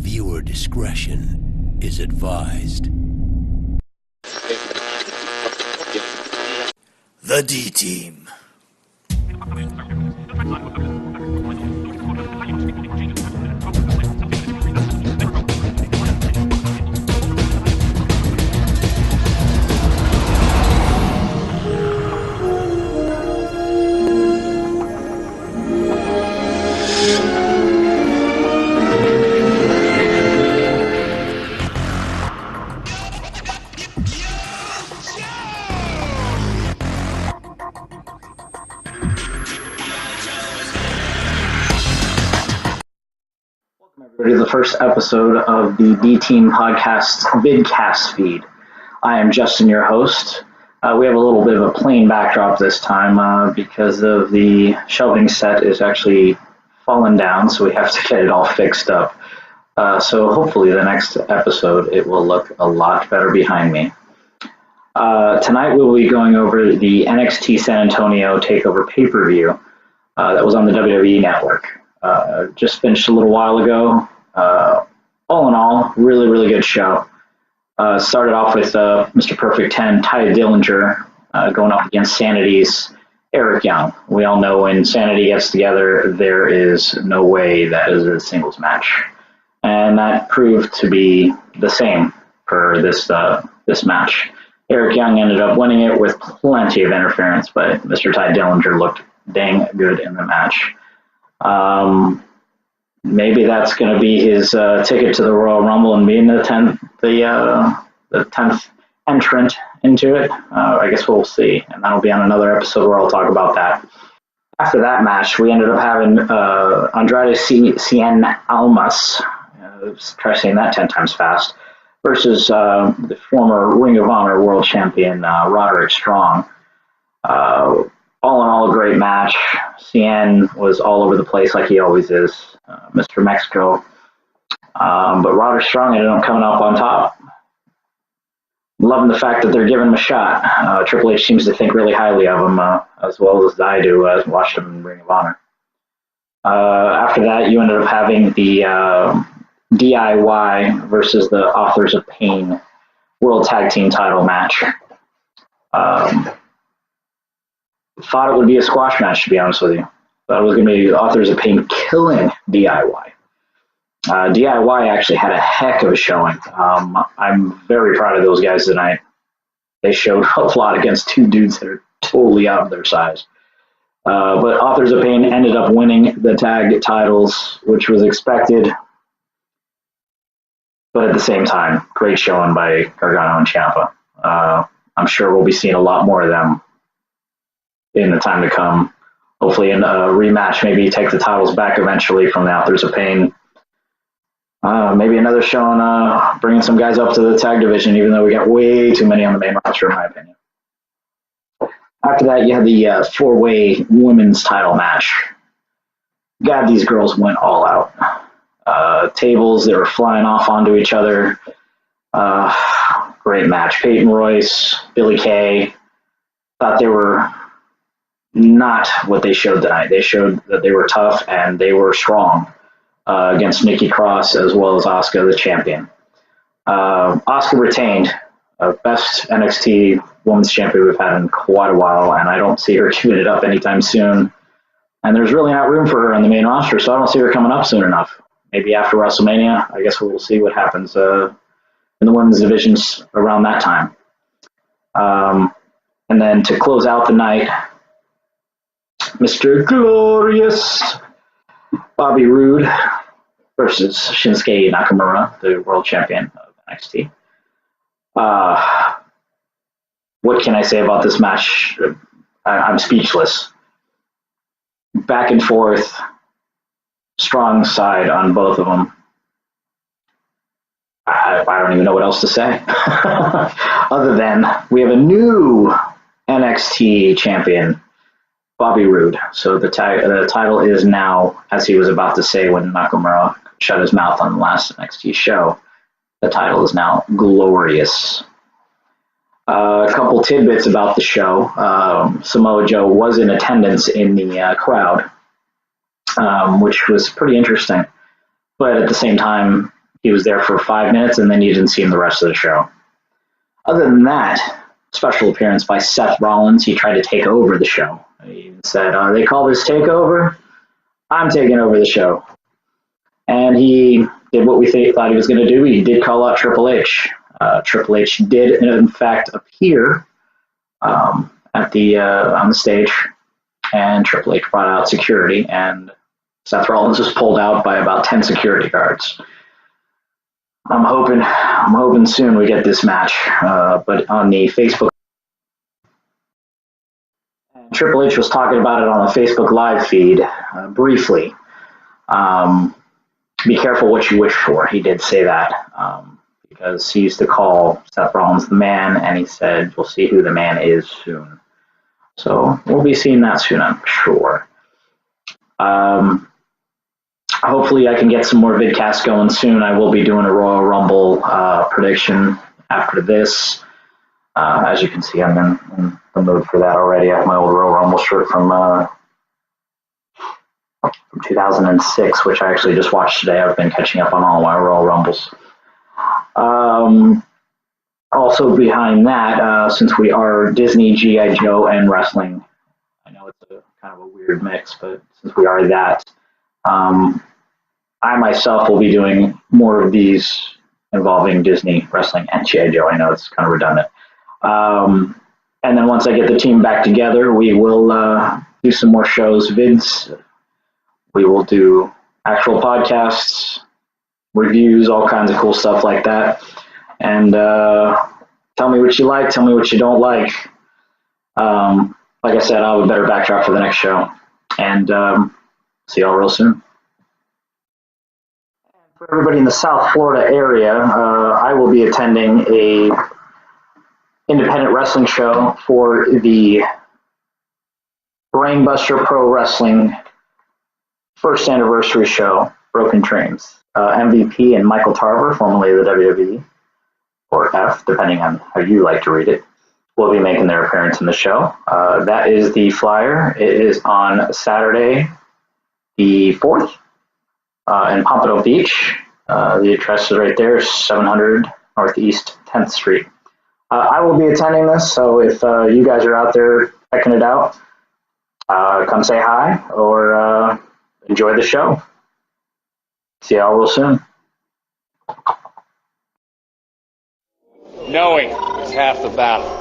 Viewer discretion is advised. The D-Team. To the first episode of the D-Team podcast vidcast feed. I am Justin, your host. We have a little bit of a plain backdrop this time because of the shelving set is actually fallen down, so we have to get it all fixed up. So hopefully the next episode it will look a lot better behind me. Tonight we will be going over the NXT San Antonio TakeOver pay-per-view that was on the WWE Network. Just finished a little while ago. All in all, really good show. Started off with Mr. Perfect 10, Ty Dillinger, going up against Sanity's Eric Young. We all know when Sanity gets together, there is no way that is a singles match. And that proved to be the same for this match. Eric Young ended up winning it with plenty of interference, but Mr. Ty Dillinger looked dang good in the match. Maybe that's going to be his ticket to the Royal Rumble and being the 10th entrant into it. I guess we'll see, and that'll be on another episode where I'll talk about that. After that match, we ended up having Andrade Cien Almas, try saying that 10 times fast, versus the former Ring of Honor World Champion Roderick Strong. All in all, a great match. Cien was all over the place like he always is, Mr. Mexico. But Roderick Strong ended up coming up on top. Loving the fact that they're giving him a shot. Triple H seems to think really highly of him, as well as I do. I watched him in Ring of Honor. After that, you ended up having the DIY versus the Authors of Pain World Tag Team title match. Thought it would be a squash match, to be honest with you. Thought it was going to be Authors of Pain killing DIY. DIY actually had a heck of a showing. I'm very proud of those guys tonight. They showed a lot against two dudes that are totally out of their size. But Authors of Pain ended up winning the tag titles, which was expected. But at the same time, great showing by Gargano and Ciampa. I'm sure we'll be seeing a lot more of them in the time to come. Hopefully in a rematch, maybe take the titles back eventually from the Authors of Pain. Maybe another show on bringing some guys up to the tag division, even though we got way too many on the main roster, in my opinion. After that, you had the four-way women's title match. God, these girls went all out. Tables, they were flying off onto each other. Great match. Peyton Royce, Billie Kay, thought they were not what they showed tonight. They showed that they were tough and they were strong against Nikki Cross as well as Asuka, the champion. Asuka retained, best NXT Women's Champion we've had in quite a while, and I don't see her giving it up anytime soon. And there's really not room for her on the main roster, so I don't see her coming up soon enough. Maybe after WrestleMania, I guess we'll see what happens in the women's divisions around that time. And then to close out the night, Mr. Glorious Bobby Roode versus Shinsuke Nakamura, the world champion of NXT. What can I say about this match? I'm speechless. Back and forth, strong side on both of them. I don't even know what else to say. Other than we have a new NXT champion, Bobby Roode. So the title is now, as he was about to say when Nakamura shut his mouth on the last NXT show, the title is now Glorious. A couple tidbits about the show. Samoa Joe was in attendance in the crowd, which was pretty interesting. But at the same time, he was there for 5 minutes, and then you didn't see him the rest of the show. Other than that, special appearance by Seth Rollins. He tried to take over the show. He said, they call this takeover. I'm taking over the show. And he did what we thought he was going to do. He did call out Triple H. Triple H did, in fact, appear at the on the stage, and Triple H brought out security, and Seth Rollins was pulled out by about 10 security guards. I'm hoping soon we get this match. But on the Facebook, Triple H was talking about it on the Facebook live feed briefly. Be careful what you wish for. He did say that because he used to call Seth Rollins the man, and he said, "You'll see who the man is soon." So we'll be seeing that soon, I'm sure. Hopefully I can get some more vidcasts going soon. I will be doing a Royal Rumble prediction after this. As you can see, I'm in the mood for that already. I have my old Royal Rumble shirt from 2006, which I actually just watched today. I've been catching up on all my Royal Rumbles. Also behind that, since we are Disney, G.I. Joe, and wrestling, I know it's a kind of a weird mix, but since we are that, I myself will be doing more of these involving Disney, wrestling, and G.I. Joe. I know it's kind of redundant. And then once I get the team back together, we will do some more shows, vids. We will do actual podcasts, reviews, all kinds of cool stuff like that. And tell me what you like, tell me what you don't like. Like I said, I'll have a better backdrop for the next show. And see y'all real soon. For everybody in the South Florida area, I will be attending a independent wrestling show for the Brainbuster Pro Wrestling first anniversary show, Broken Dreams. MVP and Michael Tarver, formerly of the WWE, or F, depending on how you like to read it, will be making their appearance in the show. That is the flyer. It is on Saturday, the 4th, in Pompano Beach. The address is right there, 700 Northeast 10th Street. I will be attending this, so if you guys are out there checking it out, come say hi or enjoy the show. See y'all real soon. Knowing is half the battle.